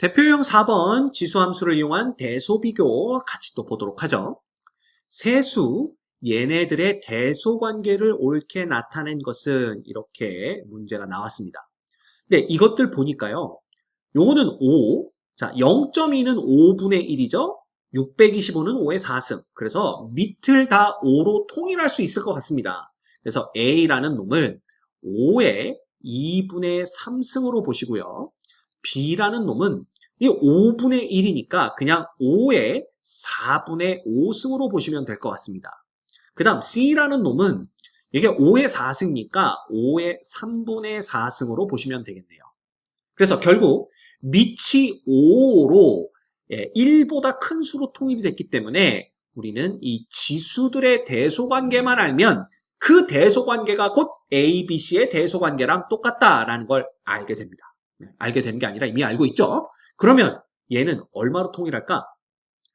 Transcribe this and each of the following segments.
대표유형 4번 지수함수를 이용한 대소비교 같이 또 보도록 하죠. 세수, 얘네들의 대소관계를 옳게 나타낸 것은 이렇게 문제가 나왔습니다. 근데 이것들 보니까요. 요거는 5, 자 0.2는 5분의 1이죠. 625는 5의 4승. 그래서 밑을 다 5로 통일할 수 있을 것 같습니다. 그래서 A라는 놈을 5의 2분의 3승으로 보시고요. B라는 놈은 이 5분의 1이니까 그냥 5의 4분의 5승으로 보시면 될 것 같습니다. 그 다음 C라는 놈은 이게 5의 4승이니까 5의 3분의 4승으로 보시면 되겠네요. 그래서 결국 밑이 5로 1보다 큰 수로 통일이 됐기 때문에 우리는 이 지수들의 대소관계만 알면 그 대소관계가 곧 A, B, C의 대소관계랑 똑같다라는 걸 알게 됩니다. 알게 되는 게 아니라 이미 알고 있죠? 그러면 얘는 얼마로 통일할까?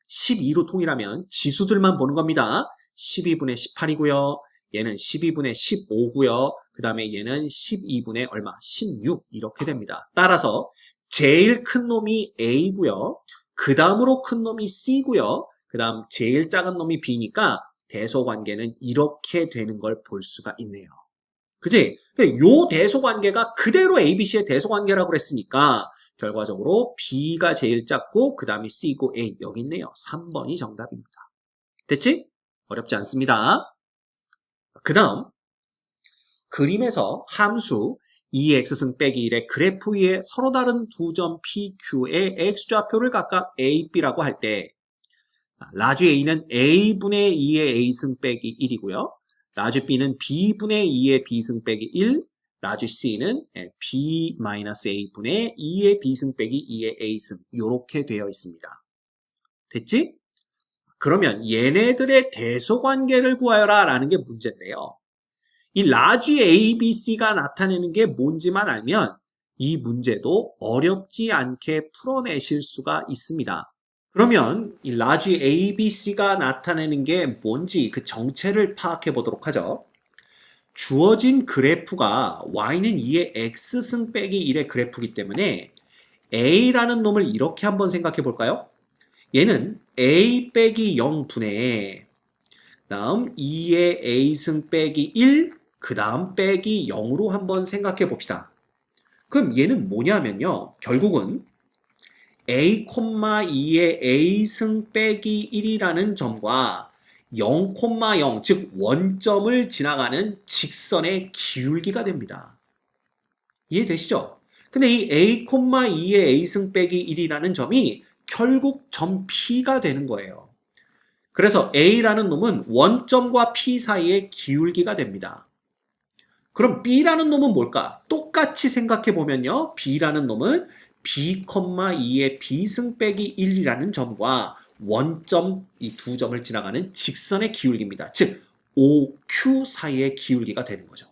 12로 통일하면 지수들만 보는 겁니다. 12분의 18이고요. 얘는 12분의 15고요. 그 다음에 얘는 12분의 얼마? 16 이렇게 됩니다. 따라서 제일 큰 놈이 A고요. 그 다음으로 큰 놈이 C고요. 그 다음 제일 작은 놈이 B니까 대소관계는 이렇게 되는 걸 볼 수가 있네요. 그치? 요 대소관계가 그대로 ABC의 대소관계라고 그랬으니까 결과적으로 B가 제일 작고 그 다음에 C고 A 여기 있네요. 3번이 정답입니다. 됐지? 어렵지 않습니다. 그 다음 그림에서 함수 2x승 빼기 1의 그래프 위에 서로 다른 두 점 PQ의 x좌표를 각각 A, B라고 할 때 라지 A는 A분의 2의 A승 빼기 1이고요. 라지 B는 B분의 2의 B승 빼기 1, 라지 C는 B-A분의 2의 B승 빼기 2의 A승 이렇게 되어 있습니다. 됐지? 그러면 얘네들의 대소관계를 구하여라 라는 게 문제인데요. 이 라지 ABC가 나타내는 게 뭔지만 알면 이 문제도 어렵지 않게 풀어내실 수가 있습니다. 그러면 이 라지 ABC가 나타내는 게 뭔지 그 정체를 파악해 보도록 하죠. 주어진 그래프가 y는 2의 x승 빼기 1의 그래프이기 때문에 A라는 놈을 이렇게 한번 생각해 볼까요? 얘는 A 빼기 0분의 다음 2의 A승 빼기 1, 그 다음 빼기 0으로 한번 생각해 봅시다. 그럼 얘는 뭐냐면요. 결국은 A, 2의 A승 빼기 1이라는 점과 0, 0, 즉 원점을 지나가는 직선의 기울기가 됩니다. 이해되시죠? 근데 이 A, 2의 A승 빼기 1이라는 점이 결국 점 P가 되는 거예요. 그래서 A라는 놈은 원점과 P 사이의 기울기가 됩니다. 그럼 B라는 놈은 뭘까? 똑같이 생각해 보면요. B라는 놈은 B, 2의 B승 빼기 1이라는 점과 원점 이 두 점을 지나가는 직선의 기울기입니다. 즉 OQ 사이의 기울기가 되는 거죠.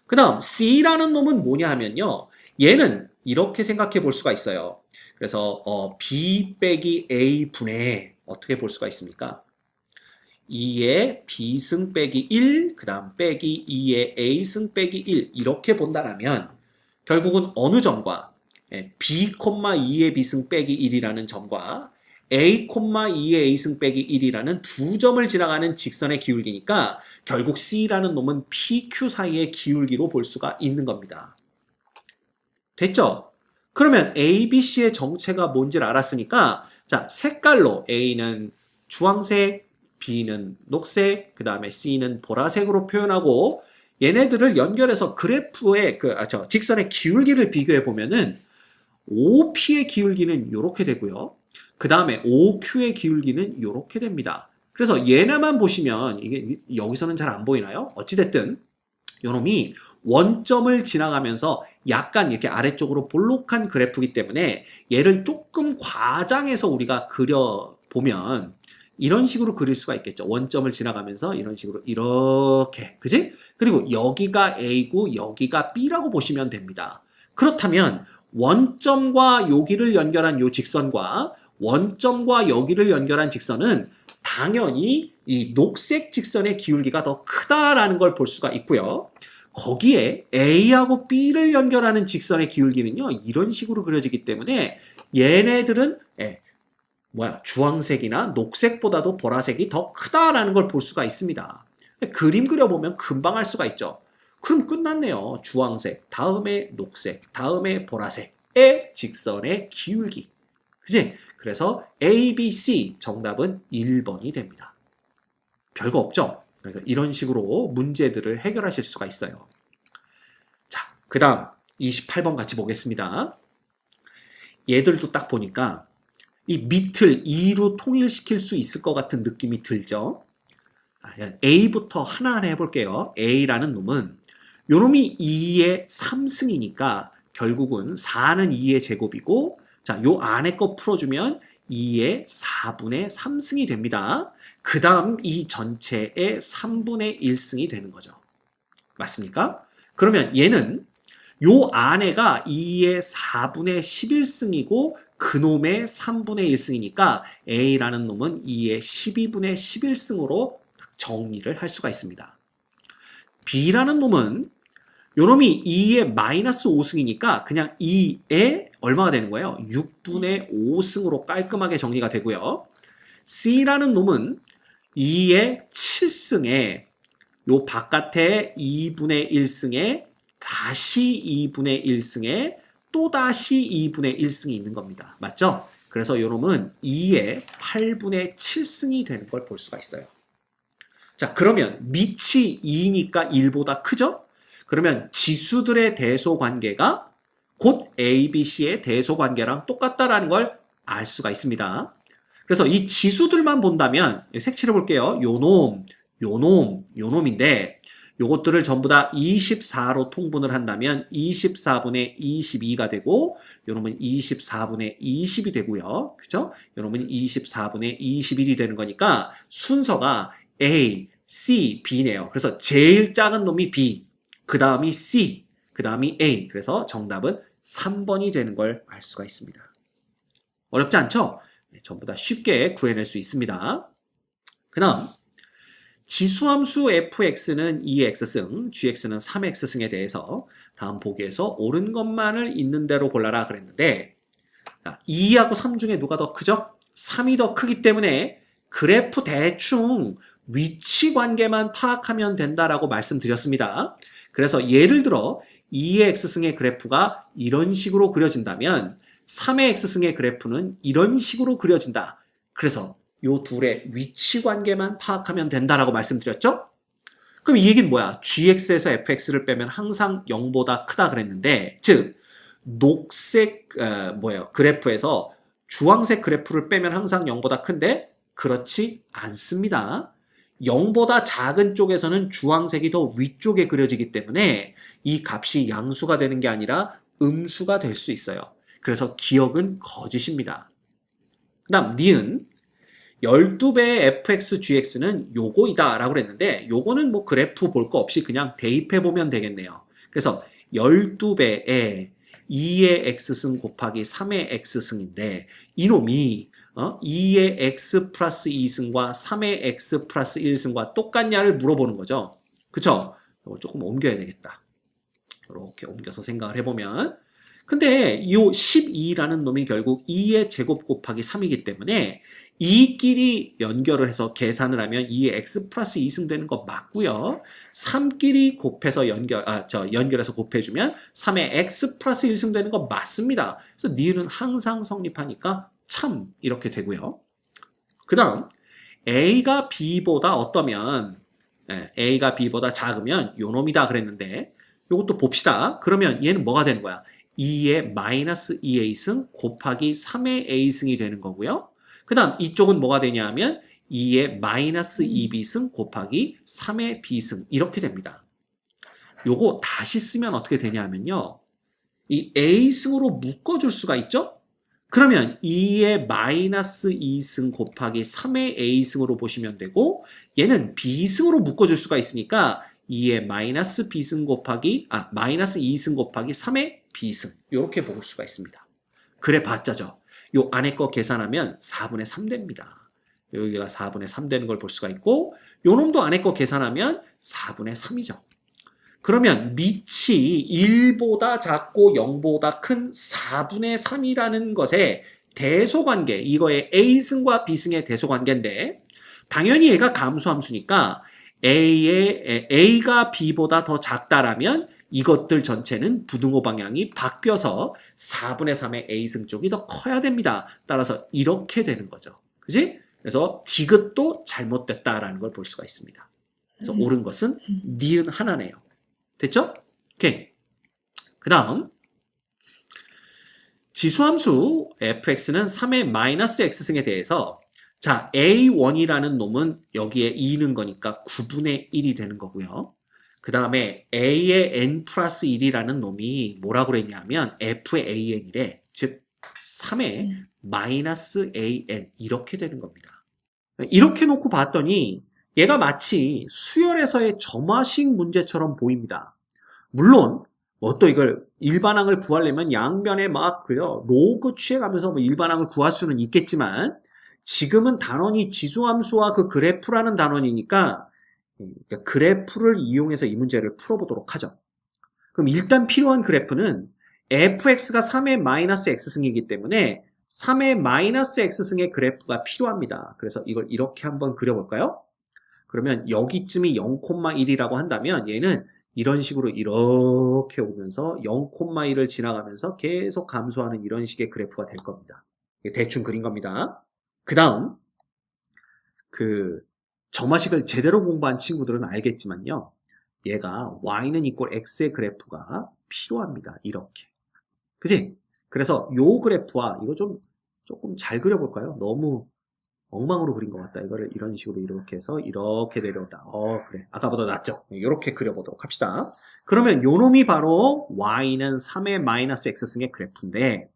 그 다음 C라는 놈은 뭐냐 하면요. 얘는 이렇게 생각해 볼 수가 있어요. 그래서 B 빼기 A 분의 어떻게 볼 수가 있습니까? 2의 B승 빼기 1, 그 다음 빼기 2의 A승 빼기 1 이렇게 본다면 결국은 어느 점과 B, 2의 B승 빼기 1이라는 점과 A, 2의 A승 빼기 1이라는 두 점을 지나가는 직선의 기울기니까 결국 C라는 놈은 PQ 사이의 기울기로 볼 수가 있는 겁니다. 됐죠? 그러면 A, B, C의 정체가 뭔지를 알았으니까 자 색깔로 A는 주황색, B는 녹색, 그 다음에 C는 보라색으로 표현하고 얘네들을 연결해서 그래프의 직선의 기울기를 비교해 보면은 OP의 기울기는 이렇게 되고요. 그 다음에 OQ의 기울기는 이렇게 됩니다. 그래서 얘네만 보시면 이게 여기서는 잘 안 보이나요? 어찌됐든 요놈이 원점을 지나가면서 약간 이렇게 아래쪽으로 볼록한 그래프이기 때문에 얘를 조금 과장해서 우리가 그려보면 이런 식으로 그릴 수가 있겠죠. 원점을 지나가면서 이런 식으로 이렇게 그지? 그리고 여기가 A고 여기가 B라고 보시면 됩니다. 그렇다면 원점과 여기를 연결한 이 직선과 원점과 여기를 연결한 직선은 당연히 이 녹색 직선의 기울기가 더 크다라는 걸 볼 수가 있고요. 거기에 A하고 B를 연결하는 직선의 기울기는요, 이런 식으로 그려지기 때문에 얘네들은 주황색이나 녹색보다도 보라색이 더 크다라는 걸 볼 수가 있습니다. 그림 그려보면 금방 알 수가 있죠. 그럼 끝났네요. 주황색, 다음에 녹색, 다음에 보라색의 직선의 기울기. 그지? 그래서 A, B, C 정답은 1번이 됩니다. 별거 없죠? 그래서 이런 식으로 문제들을 해결하실 수가 있어요. 자, 그 다음 28번 같이 보겠습니다. 얘들도 딱 보니까 이 밑을 2로 통일시킬 수 있을 것 같은 느낌이 들죠? A부터 하나하나 해볼게요. A라는 놈은 요 놈이 2의 3승이니까 결국은 4는 2의 제곱이고, 자, 요 안에 거 풀어주면 2의 4분의 3승이 됩니다. 그 다음 이 전체의 3분의 1승이 되는 거죠. 맞습니까? 그러면 얘는 요 안에가 2의 4분의 11승이고 그놈의 3분의 1승이니까 A라는 놈은 2의 12분의 11승으로 정리를 할 수가 있습니다. B라는 놈은 요 놈이 2의 마이너스 5승이니까 그냥 2의 얼마가 되는 거예요? 6분의 5승으로 깔끔하게 정리가 되고요. C라는 놈은 2의 7승에 요 바깥에 2분의 1승에 다시 2분의 1승에 또 다시 2분의 1승이 있는 겁니다. 맞죠? 그래서 요 놈은 2의 8분의 7승이 되는 걸 볼 수가 있어요. 자, 그러면 밑이 2니까 1보다 크죠? 그러면 지수들의 대소관계가 곧 A, B, C의 대소관계랑 똑같다라는 걸 알 수가 있습니다. 그래서 이 지수들만 본다면 색칠해 볼게요. 요 놈, 요 놈, 요 놈인데 요것들을 전부 다 24로 통분을 한다면 24분의 22가 되고 요 놈은 24분의 20이 되고요. 그죠? 요 놈은 24분의 21이 되는 거니까 순서가 A, C, B네요. 그래서 제일 작은 놈이 B, 그 다음이 C, 그 다음이 A. 그래서 정답은 3번이 되는 걸 알 수가 있습니다. 어렵지 않죠? 전부 다 쉽게 구해낼 수 있습니다. 그 다음 지수함수 fx는 2x승, gx는 3x승에 대해서 다음 보기에서 옳은 것만을 있는 대로 골라라 그랬는데 2하고 3 중에 누가 더 크죠? 3이 더 크기 때문에 그래프 대충 위치 관계만 파악하면 된다라고 말씀드렸습니다. 그래서 예를 들어 2의 x승의 그래프가 이런 식으로 그려진다면 3의 x승의 그래프는 이런 식으로 그려진다. 그래서 요 둘의 위치 관계만 파악하면 된다라고 말씀드렸죠? 그럼 이 얘기는 뭐야? gx에서 fx를 빼면 항상 0보다 크다 그랬는데, 즉 녹색 그래프에서 주황색 그래프를 빼면 항상 0보다 큰데 그렇지 않습니다. 0보다 작은 쪽에서는 주황색이 더 위쪽에 그려지기 때문에 이 값이 양수가 되는 게 아니라 음수가 될 수 있어요. 그래서 기억은 거짓입니다. 그 다음 니은 12배의 fx, gx는 요거이다 라고 그랬는데 요거는 뭐 그래프 볼 거 없이 그냥 대입해 보면 되겠네요. 그래서 12배의 2의 x승 곱하기 3의 x승인데 이놈이 2의 x 플러스 2승과 3의 x 플러스 1승과 똑같냐를 물어보는 거죠. 그쵸? 이거 조금 옮겨야 되겠다. 이렇게 옮겨서 생각을 해보면 근데 이 12라는 놈이 결국 2의 제곱 곱하기 3이기 때문에 이끼리 연결을 해서 계산을 하면 2의 x 플러스 2승 되는 거 맞고요. 3끼리 곱해서 연결해서 곱해주면 3의 x 플러스 1승 되는 거 맞습니다. 그래서 니은 항상 성립하니까 참 이렇게 되고요. 그 다음 A가 B보다 어떠면 A가 B보다 작으면 요 놈이다 그랬는데 요것도 봅시다. 그러면 얘는 뭐가 되는 거야? 2의 마이너스 2a승 곱하기 3의 a승이 되는 거고요. 그 다음 이쪽은 뭐가 되냐 하면 2의 마이너스 2b승 곱하기 3의 b승 이렇게 됩니다. 요거 다시 쓰면 어떻게 되냐 하면요. 이 a승으로 묶어줄 수가 있죠? 그러면 2의 마이너스 2승 곱하기 3의 a승으로 보시면 되고 얘는 b승으로 묶어줄 수가 있으니까 2의 마이너스 b승 곱하기 마이너스 2승 곱하기 3의 b승 이렇게 볼 수가 있습니다. 그래 봤자죠. 요 안에 거 계산하면 4분의 3 됩니다. 여기가 4분의 3 되는 걸 볼 수가 있고 요 놈도 안에 거 계산하면 4분의 3이죠. 그러면 밑이 1보다 작고 0보다 큰 4분의 3이라는 것의 대소관계, 이거의 A승과 B승의 대소관계인데 당연히 얘가 감수함수니까 A가 B보다 더 작다라면 이것들 전체는 부등호 방향이 바뀌어서 4분의 3의 A승 쪽이 더 커야 됩니다. 따라서 이렇게 되는 거죠. 그지? 그래서 디귿도 잘못됐다라는 걸 볼 수가 있습니다. 그래서 옳은 것은 니은 하나네요. 됐죠? 오케이. 그 다음 지수함수 fx는 3의 마이너스 x승에 대해서 자 a1이라는 놈은 여기에 2는 거니까 9분의 1이 되는 거고요. 그 다음에 a의 n 플러스 1이라는 놈이 뭐라고 그랬냐면 f의 an이래. 즉 3의 마이너스 an 이렇게 되는 겁니다. 이렇게 놓고 봤더니 얘가 마치 수열에서의 점화식 문제처럼 보입니다. 물론 뭐 또 이걸 일반항을 구하려면 양변에 막 그요 로그 취해가면서 뭐 일반항을 구할 수는 있겠지만 지금은 단원이 지수함수와 그 그래프라는 단원이니까 그래프를 이용해서 이 문제를 풀어보도록 하죠. 그럼 일단 필요한 그래프는 fx가 3의 마이너스 x승이기 때문에 3의 마이너스 x승의 그래프가 필요합니다. 그래서 이걸 이렇게 한번 그려볼까요? 그러면 여기쯤이 0,1이라고 한다면 얘는 이런 식으로 이렇게 오면서 0,1을 지나가면서 계속 감소하는 이런 식의 그래프가 될 겁니다. 대충 그린 겁니다. 그 다음 그 점화식을 제대로 공부한 친구들은 알겠지만요. 얘가 y는 이꼴 x의 그래프가 필요합니다. 이렇게. 그지? 그래서 요 그래프와 이거 조금 잘 그려볼까요? 너무 엉망으로 그린 것 같다. 이거를 이런 식으로 이렇게 해서 이렇게 내려온다. 그래. 아까보다 낫죠? 이렇게 그려보도록 합시다. 그러면 요 놈이 바로 y는 3의 마이너스 x승의 그래프인데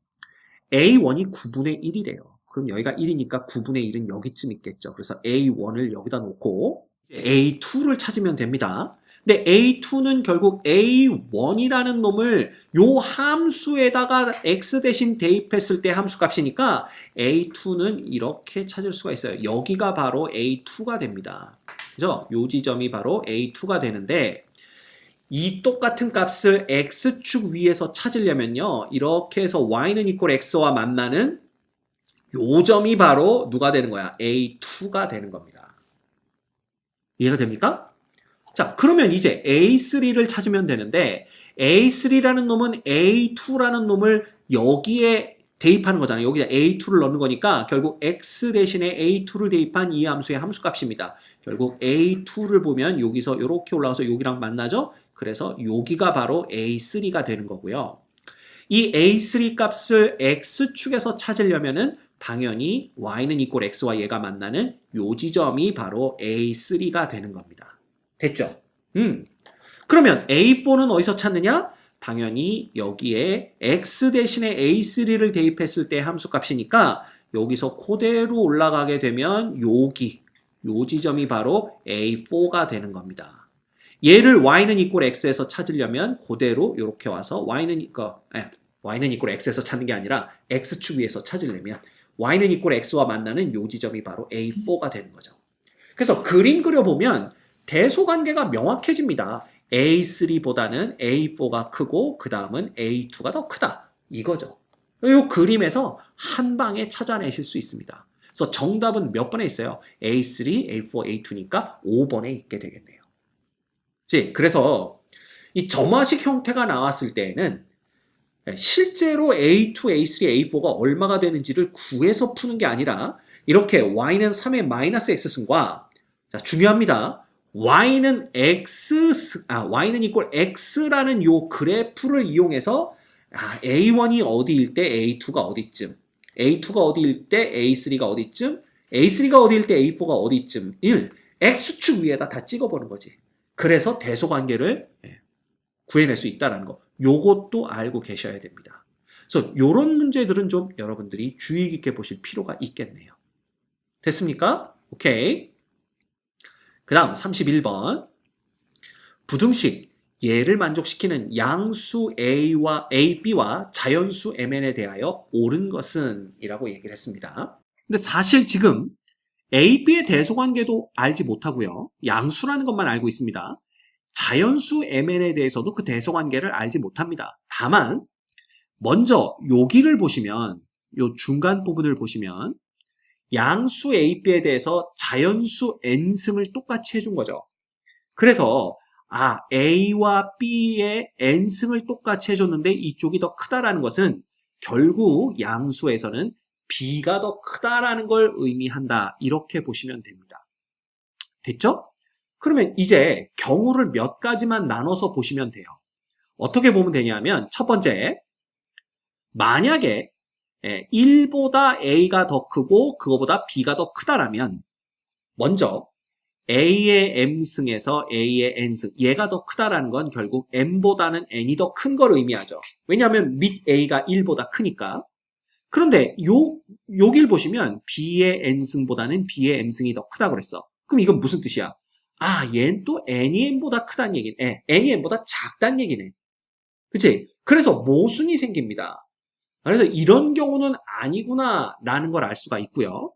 a1이 9분의 1이래요. 그럼 여기가 1이니까 9분의 1은 여기쯤 있겠죠. 그래서 a1을 여기다 놓고 a2를 찾으면 됩니다. 근데 a2는 결국 a1이라는 놈을 요 함수에다가 x 대신 대입했을 때 함수 값이니까 a2는 이렇게 찾을 수가 있어요. 여기가 바로 a2가 됩니다. 그죠? 요 지점이 바로 a2가 되는데 이 똑같은 값을 x축 위에서 찾으려면요. 이렇게 해서 y는 이꼴 x와 만나는 요 점이 바로 누가 되는 거야? a2가 되는 겁니다. 이해가 됩니까? 자, 그러면 이제 A3를 찾으면 되는데 A3라는 놈은 A2라는 놈을 여기에 대입하는 거잖아요. 여기다 A2를 넣는 거니까 결국 X 대신에 A2를 대입한 이 함수의 함수값입니다. 결국 A2를 보면 여기서 이렇게 올라가서 여기랑 만나죠? 그래서 여기가 바로 A3가 되는 거고요. 이 A3 값을 X축에서 찾으려면은 당연히 Y는 이꼴 X와 얘가 만나는 요 지점이 바로 A3가 되는 겁니다. 됐죠? 그러면 A4는 어디서 찾느냐? 당연히 여기에 X 대신에 A3를 대입했을 때 함수값이니까 여기서 그대로 올라가게 되면 여기, 요 지점이 바로 A4가 되는 겁니다. 얘를 Y는 이꼴 X에서 찾으려면 그대로 이렇게 와서 Y는 이꼴 X에서 찾는 게 아니라 X축 위에서 찾으려면 Y는 이꼴 X와 만나는 요 지점이 바로 A4가 되는 거죠. 그래서 그림 그려보면 대소관계가 명확해집니다. A3보다는 A4가 크고 그 다음은 A2가 더 크다. 이거죠. 이 그림에서 한 방에 찾아내실 수 있습니다. 그래서 정답은 몇 번에 있어요? A3, A4, A2니까 5번에 있게 되겠네요. 그래서 이 점화식 형태가 나왔을 때에는 실제로 A2, A3, A4가 얼마가 되는지를 구해서 푸는 게 아니라 이렇게 Y는 3의 마이너스 X승과 자, 중요합니다. Y는 이꼴 X라는 요 그래프를 이용해서 A1이 어디일 때 A2가 어디쯤, A2가 어디일 때 A3가 어디쯤, A3가 어디일 때 A4가 어디쯤 을 X축 위에다 다 찍어보는 거지. 그래서 대소관계를 구해낼 수 있다는 거. 요것도 알고 계셔야 됩니다. 그래서 요런 문제들은 좀 여러분들이 주의 깊게 보실 필요가 있겠네요. 됐습니까? 오케이. 그 다음 31번 부등식 얘를 만족시키는 양수 B와 자연수 Mn에 대하여 옳은 것은 이라고 얘기를 했습니다. 근데 사실 지금 A, B의 대소관계도 알지 못하고요. 양수라는 것만 알고 있습니다. 자연수 mn에 대해서도 그 대소관계를 알지 못합니다. 다만 먼저 여기를 보시면 요 중간 부분을 보시면 양수 a, b에 대해서 자연수 n승을 똑같이 해준 거죠. 그래서 a와 b의 n승을 똑같이 해줬는데 이쪽이 더 크다라는 것은 결국 양수에서는 b가 더 크다라는 걸 의미한다. 이렇게 보시면 됩니다. 됐죠? 그러면 이제 경우를 몇 가지만 나눠서 보시면 돼요. 어떻게 보면 되냐면 첫 번째, 만약에 1보다 a가 더 크고 그거보다 b가 더 크다라면 먼저 a의 m승에서 a의 n승, 얘가 더 크다라는 건 결국 m보다는 n이 더 큰 걸 의미하죠. 왜냐하면 밑 a가 1보다 크니까. 그런데 여길 보시면 b의 n승보다는 b의 m승이 더 크다고 그랬어. 그럼 이건 무슨 뜻이야? 얘는 또 n이 n보다 크다는 얘기네. n이 n보다 작다는 얘기네. 그치? 그래서 모순이 생깁니다. 그래서 이런 경우는 아니구나 라는 걸 알 수가 있고요.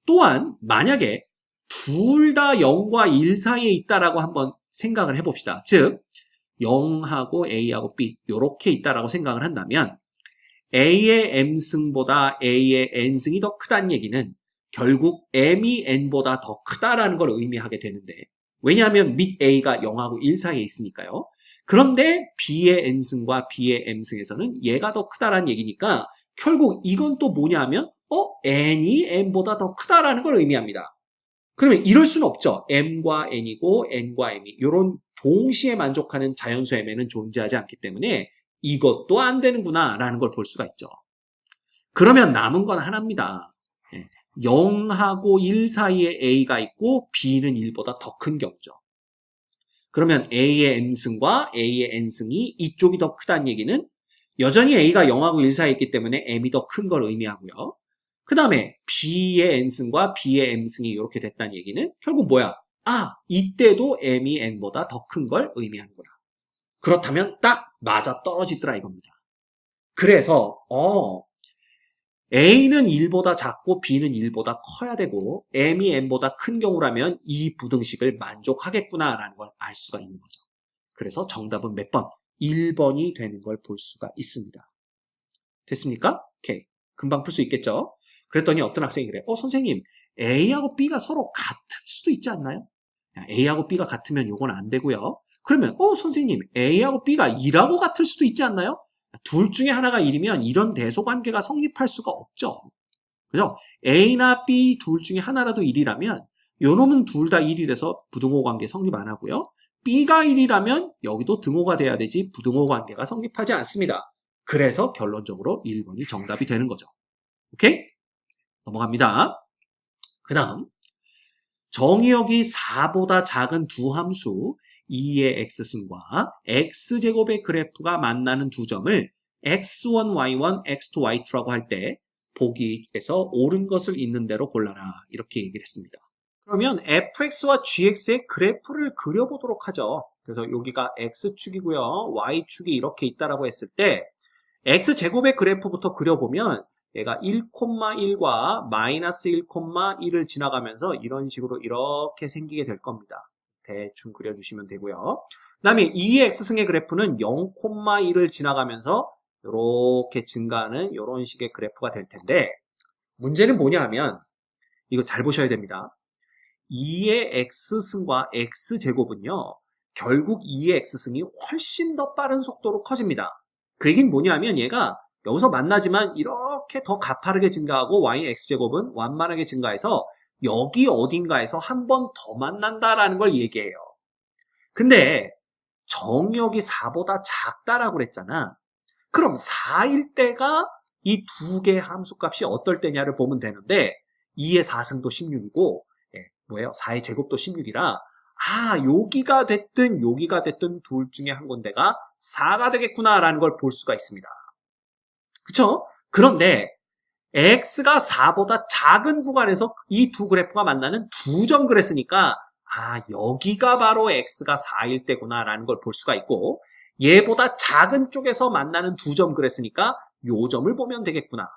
또한 만약에 둘 다 0과 1 사이에 있다라고 한번 생각을 해봅시다. 즉 0하고 a하고 b 이렇게 있다라고 생각을 한다면 a의 m승보다 a의 n승이 더 크다는 얘기는 결국 m이 n보다 더 크다라는 걸 의미하게 되는데, 왜냐하면 밑 a가 0하고 1 사이에 있으니까요. 그런데 b의 n승과 b의 m승에서는 얘가 더 크다라는 얘기니까 결국 이건 또 뭐냐면 n이 m보다 더 크다라는 걸 의미합니다. 그러면 이럴 수는 없죠. m과 n이고 n과 m이 이런 동시에 만족하는 자연수 mn은 존재하지 않기 때문에 이것도 안 되는구나 라는 걸 볼 수가 있죠. 그러면 남은 건 하나입니다. 0하고 1 사이에 a가 있고 b는 1보다 더 큰 경우죠. 그러면 a의 m승과 a의 n승이 이쪽이 더 크다는 얘기는 여전히 a가 0하고 1 사이에 있기 때문에 m이 더 큰 걸 의미하고요. 그 다음에 b의 n승과 b의 m승이 이렇게 됐다는 얘기는 결국 뭐야? 이때도 m이 n보다 더 큰 걸 의미하는구나. 그렇다면 딱 맞아 떨어지더라 이겁니다. 그래서 a는 1보다 작고 b는 1보다 커야 되고 m이 n보다 큰 경우라면 이 부등식을 만족하겠구나라는 걸 알 수가 있는 거죠. 그래서 정답은 몇 번? 1번이 되는 걸 볼 수가 있습니다. 됐습니까? 오케이. 금방 풀 수 있겠죠? 그랬더니 어떤 학생이 그래. 선생님, A하고 B가 서로 같을 수도 있지 않나요? A하고 B가 같으면 요건 안 되고요. 그러면 선생님, A하고 B가 1하고 같을 수도 있지 않나요? 둘 중에 하나가 1이면 이런 대소관계가 성립할 수가 없죠. 그죠? A나 B 둘 중에 하나라도 1이라면 요 놈은 둘 다 1이라서 부등호 관계 성립 안 하고요. B가 1이라면 여기도 등호가 돼야 되지 부등호 관계가 성립하지 않습니다. 그래서 결론적으로 1번이 정답이 되는 거죠. 오케이? 넘어갑니다. 그 다음 정의역이 4보다 작은 두 함수 2의 x승과 x제곱의 그래프가 만나는 두 점을 x1, y1, x2, y2라고 할 때 보기에서 옳은 것을 있는 대로 골라라 이렇게 얘기를 했습니다. 그러면 fx와 gx의 그래프를 그려보도록 하죠. 그래서 여기가 x축이고요. y축이 이렇게 있다라고 했을 때 x제곱의 그래프부터 그려보면 얘가 1,1과 마이너스 1,1을 지나가면서 이런 식으로 이렇게 생기게 될 겁니다. 대충 그려주시면 되고요. 그 다음에 2의 x승의 그래프는 0,1을 지나가면서 이렇게 증가하는 이런 식의 그래프가 될 텐데 문제는 뭐냐 하면 이거 잘 보셔야 됩니다. 2의 x승과 x제곱은요. 결국 2의 x승이 훨씬 더 빠른 속도로 커집니다. 그 얘기는 뭐냐 하면 얘가 여기서 만나지만 이렇게 더 가파르게 증가하고 y의 x제곱은 완만하게 증가해서 여기 어딘가에서 한 번 더 만난다라는 걸 얘기해요. 근데 정의역이 4보다 작다라고 그랬잖아. 그럼 4일 때가 이 두 개의 함수값이 어떨 때냐를 보면 되는데 2의 4승도 16이고 뭐예요? 4의 제곱도 16이라 여기가 됐든 둘 중에 한 군데가 4가 되겠구나라는 걸 볼 수가 있습니다. 그쵸? 그런데 x가 4보다 작은 구간에서 이 두 그래프가 만나는 두 점 그랬으니까 여기가 바로 x가 4일 때구나라는 걸 볼 수가 있고 얘보다 작은 쪽에서 만나는 두 점 그랬으니까 요 점을 보면 되겠구나.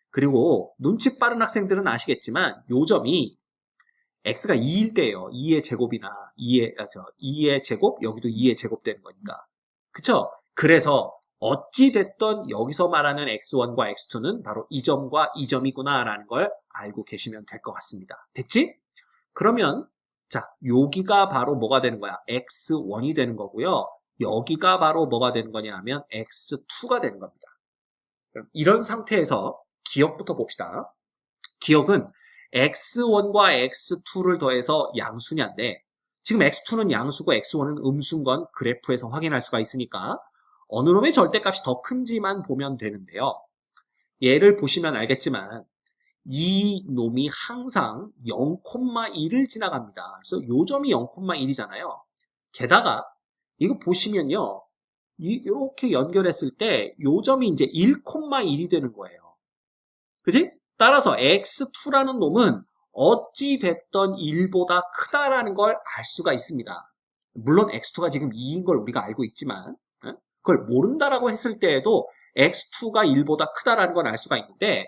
그리고 눈치 빠른 학생들은 아시겠지만 요 점이 x가 2일 때예요. 2의 제곱이나 2의 제곱, 여기도 2의 제곱 되는 거니까. 그쵸? 그래서 어찌 됐던 여기서 말하는 x1과 x2는 바로 이 점과 이 점이구나 라는 걸 알고 계시면 될 것 같습니다. 됐지? 그러면 자, 여기가 바로 뭐가 되는 거야? x1이 되는 거고요. 여기가 바로 뭐가 되는 거냐 하면 x2가 되는 겁니다. 이런 상태에서 기억부터 봅시다. 기억은 x1과 x2를 더해서 양수냐인데 지금 x2는 양수고 x1은 음수인 건 그래프에서 확인할 수가 있으니까 어느 놈의 절대값이 더 큰지만 보면 되는데요. 얘를 보시면 알겠지만 이 놈이 항상 0,1을 지나갑니다. 그래서 요 점이 0,1이잖아요. 게다가 이거 보시면요. 이렇게 연결했을 때 요 점이 이제 1,1이 되는 거예요. 그지? 따라서 x2라는 놈은 어찌 됐던 1보다 크다라는 걸 알 수가 있습니다. 물론 x2가 지금 2인 걸 우리가 알고 있지만 그걸 모른다라고 했을 때에도 x2가 1보다 크다라는 걸 알 수가 있는데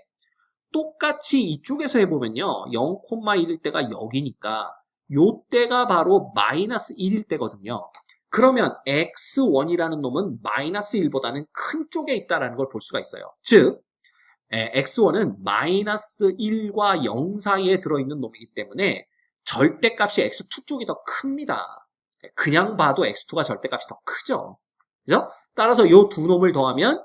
똑같이 이쪽에서 해보면요. 0,1일 때가 여기니까 요 때가 바로 마이너스 1일 때거든요. 그러면 x1이라는 놈은 마이너스 1보다는 큰 쪽에 있다는 걸 볼 수가 있어요. 즉 x1은 마이너스 1과 0 사이에 들어있는 놈이기 때문에 절대값이 x2 쪽이 더 큽니다. 그냥 봐도 x2가 절대값이 더 크죠. 그죠? 따라서 이 두 놈을 더하면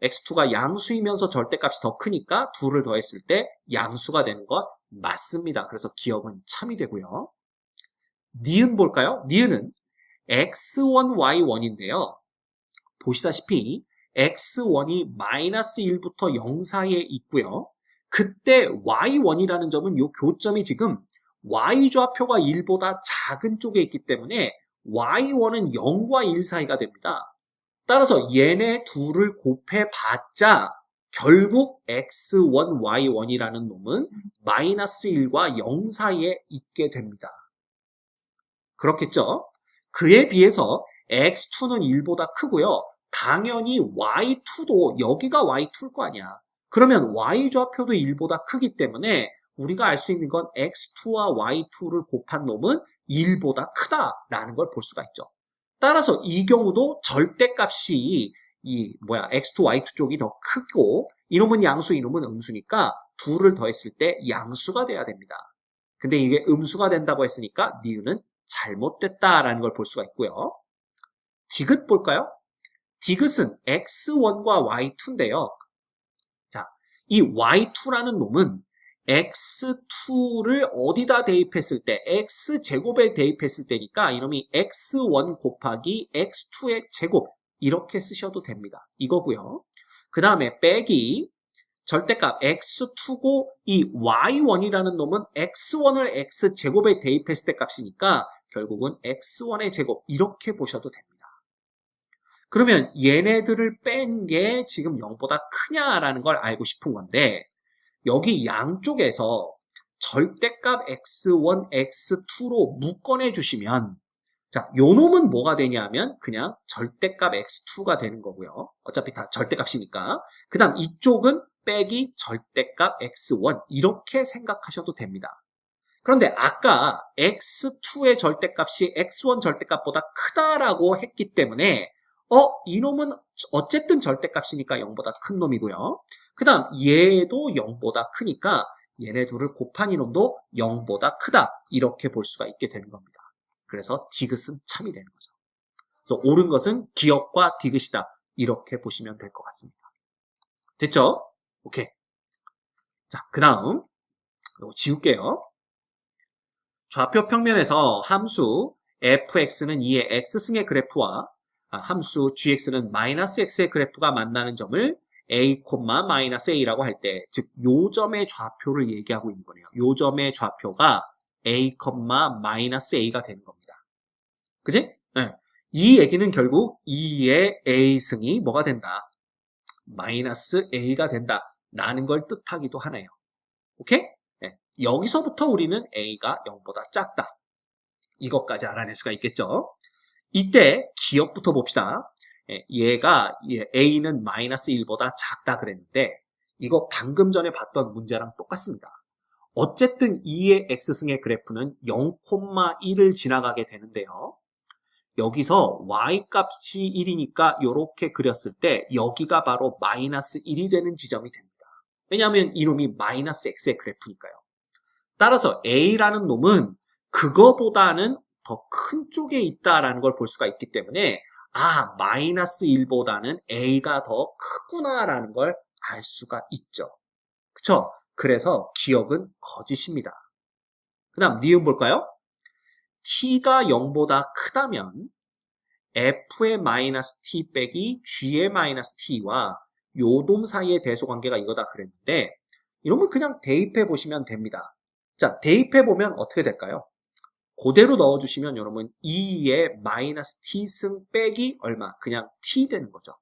x2가 양수이면서 절대값이 더 크니까 둘을 더했을 때 양수가 되는 것 맞습니다. 그래서 기억은 참이 되고요. 니은 볼까요? 니은은 x1, y1인데요. 보시다시피 x1이 마이너스 1부터 0 사이에 있고요. 그때 y1이라는 점은 이 교점이 지금 y좌표가 1보다 작은 쪽에 있기 때문에 y1은 0과 1 사이가 됩니다. 따라서 얘네 둘을 곱해봤자 결국 x1, y1이라는 놈은 마이너스 1과 0 사이에 있게 됩니다. 그렇겠죠? 그에 비해서 x2는 1보다 크고요. 당연히 y2도 여기가 y2일 거 아니야. 그러면 y좌표도 1보다 크기 때문에 우리가 알 수 있는 건 x2와 y2를 곱한 놈은 1보다 크다라는 걸 볼 수가 있죠. 따라서 이 경우도 절대값이 x2, y2 쪽이 더 크고 이놈은 양수, 이놈은 음수니까 둘을 더했을 때 양수가 돼야 됩니다. 근데 이게 음수가 된다고 했으니까 니은은 잘못됐다라는 걸 볼 수가 있고요. 디귿 볼까요? 디귿은 x1과 y2인데요. 자, 이 y2라는 놈은 x2를 어디다 대입했을 때 x제곱에 대입했을 때니까 이놈이 x1 곱하기 x2의 제곱 이렇게 쓰셔도 됩니다. 이거고요. 그 다음에 빼기 절대값 x2고 이 y1이라는 놈은 x1을 x제곱에 대입했을 때 값이니까 결국은 x1의 제곱 이렇게 보셔도 됩니다. 그러면 얘네들을 뺀 게 지금 0보다 크냐라는 걸 알고 싶은 건데 여기 양쪽에서 절대값 x1, x2로 묶어내 주시면 자, 요 놈은 뭐가 되냐면 그냥 절대값 x2가 되는 거고요. 어차피 다 절대값이니까. 그 다음 이쪽은 빼기 절대값 x1 이렇게 생각하셔도 됩니다. 그런데 아까 x2의 절대값이 x1 절대값보다 크다라고 했기 때문에 이놈은 어쨌든 절대값이니까 0보다 큰 놈이고요. 그 다음 얘도 0보다 크니까 얘네 둘을 곱한 이놈도 0보다 크다 이렇게 볼 수가 있게 되는 겁니다. 그래서 디귿은 참이 되는 거죠. 그래서 옳은 것은 기억과 디귿이다 이렇게 보시면 될 것 같습니다. 됐죠? 오케이. 자, 그 다음 이거 지울게요. 좌표 평면에서 함수 fx는 2의 x승의 그래프와 함수 gx는 마이너스 x의 그래프가 만나는 점을 a, 마이너스 a라고 할 때, 즉 요 점의 좌표를 얘기하고 있는 거네요. 요 점의 좌표가 a, 마이너스 a가 되는 겁니다. 그지? 네. 이 얘기는 결국 2의 a승이 뭐가 된다? 마이너스 a가 된다. 라는 걸 뜻하기도 하네요. 오케이? 네. 여기서부터 우리는 a가 0보다 작다. 이것까지 알아낼 수가 있겠죠? 이때 기억부터 봅시다. 얘가 a는 마이너스 1보다 작다 그랬는데 이거 방금 전에 봤던 문제랑 똑같습니다. 어쨌든 2의 x승의 그래프는 0,1을 지나가게 되는데요. 여기서 y값이 1이니까 이렇게 그렸을 때 여기가 바로 마이너스 1이 되는 지점이 됩니다. 왜냐하면 이놈이 마이너스 x의 그래프니까요. 따라서 a라는 놈은 그거보다는 더 큰 쪽에 있다라는 걸 볼 수가 있기 때문에 마이너스 1보다는 a가 더 크구나라는 걸 알 수가 있죠. 그쵸? 그래서 기억은 거짓입니다. 그 다음 니은 볼까요? t가 0보다 크다면 f의 마이너스 t 빼기 g의 마이너스 t와 요놈 사이의 대소관계가 이거다 그랬는데 이러면 그냥 대입해 보시면 됩니다. 자, 대입해 보면 어떻게 될까요? 그대로 넣어주시면 여러분 2의 마이너스 t승 빼기 얼마? 그냥 t 되는 거죠.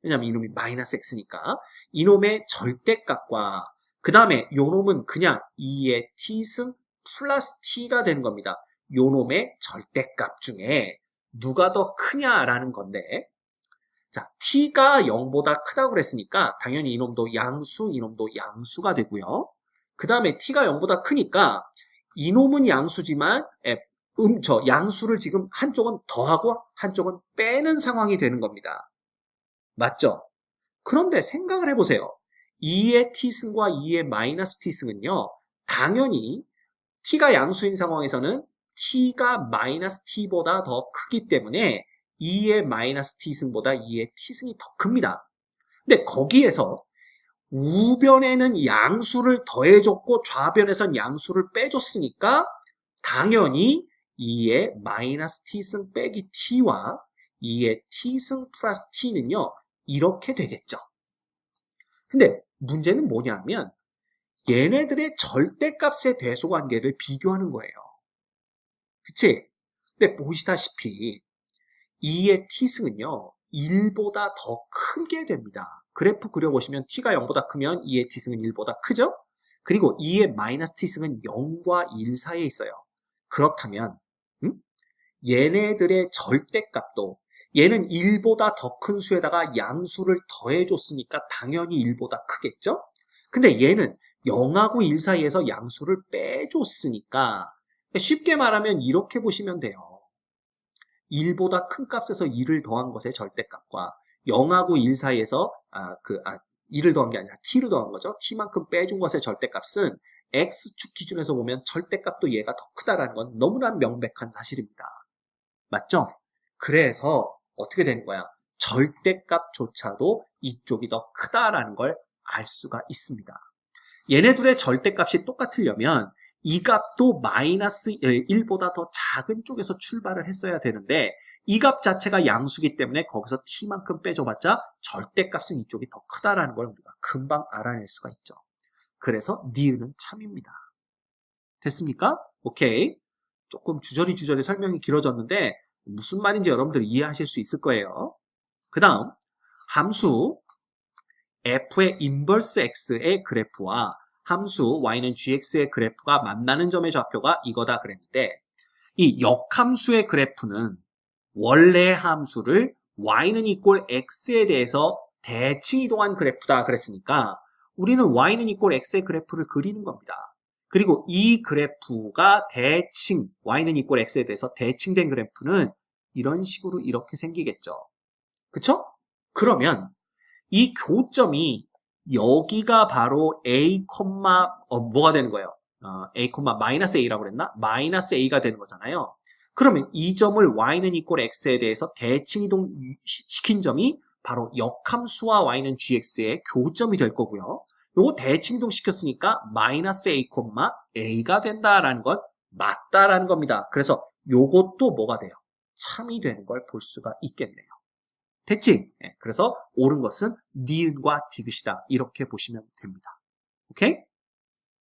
왜냐면 이놈이 마이너스 x니까 이놈의 절대값과 그 다음에 요놈은 그냥 2의 t승 플러스 t가 되는 겁니다. 요놈의 절대값 중에 누가 더 크냐라는 건데 자, t가 0보다 크다고 그랬으니까 당연히 이놈도 양수, 이놈도 양수가 되고요. 그 다음에 t가 0보다 크니까 이놈은 양수지만 저 양수를 지금 한쪽은 더하고 한쪽은 빼는 상황이 되는 겁니다. 맞죠? 그런데 생각을 해보세요. 2의 t승과 2의 마이너스 t승은요. 당연히 t가 양수인 상황에서는 t가 마이너스 t보다 더 크기 때문에 2의 마이너스 t승보다 2의 t승이 더 큽니다. 근데 거기에서 우변에는 양수를 더해줬고 좌변에선 양수를 빼줬으니까 당연히 2의 마이너스 t승 빼기 t와 2의 t승 플러스 t는요. 이렇게 되겠죠. 근데 문제는 뭐냐면 얘네들의 절대값의 대소관계를 비교하는 거예요. 그치? 근데 보시다시피 2의 t승은요. 1보다 더 크게 됩니다. 그래프 그려보시면 t가 0보다 크면 2의 t승은 1보다 크죠? 그리고 2의 마이너스 t승은 0과 1 사이에 있어요. 그렇다면 얘네들의 절대값도 얘는 1보다 더 큰 수에다가 양수를 더해줬으니까 당연히 1보다 크겠죠? 근데 얘는 0하고 1 사이에서 양수를 빼줬으니까 쉽게 말하면 이렇게 보시면 돼요. 1보다 큰 값에서 1을 더한 것의 절대값과 0하고 1 사이에서 1을 더한 게 아니라 t를 더한 거죠. t만큼 빼준 것의 절대값은 x축 기준에서 보면 절대값도 얘가 더 크다라는 건 너무나 명백한 사실입니다. 맞죠? 그래서 어떻게 되는 거야? 절대값조차도 이쪽이 더 크다라는 걸 알 수가 있습니다. 얘네들의 절대값이 똑같으려면 이 값도 마이너스 1보다 더 작은 쪽에서 출발을 했어야 되는데 이 값 자체가 양수기 때문에 거기서 t만큼 빼줘봤자 절대값은 이쪽이 더 크다라는 걸 우리가 금방 알아낼 수가 있죠. 그래서 니은은 참입니다. 됐습니까? 오케이. 조금 주저리 설명이 길어졌는데 무슨 말인지 여러분들 이해하실 수 있을 거예요. 그 다음 함수 f의 인버스 x의 그래프와 함수 y는 gx의 그래프가 만나는 점의 좌표가 이거다 그랬는데 이 역함수의 그래프는 원래 함수를 y는 이꼴 x에 대해서 대칭 이동한 그래프다 그랬으니까 우리는 y는 이꼴 x의 그래프를 그리는 겁니다. 그리고 이 그래프가 대칭 y는 이꼴 x에 대해서 대칭된 그래프는 이런 식으로 이렇게 생기겠죠. 그쵸? 그러면 이 교점이 여기가 바로 a, 뭐가 되는 거예요? a, 마이너스 a라고 그랬나? 마이너스 a가 되는 거잖아요. 그러면 이 점을 y는 이꼴 x에 대해서 대칭 이동시킨 점이 바로 역함수와 y는 gx의 교점이 될 거고요. 요거 대칭 이동시켰으니까 마이너스 a, a가 된다라는 건 맞다라는 겁니다. 그래서 요것도 뭐가 돼요? 참이 되는 걸 볼 수가 있겠네요. 됐지? 네, 그래서 옳은 것은 니은과 디귿이다. 이렇게 보시면 됩니다. 오케이?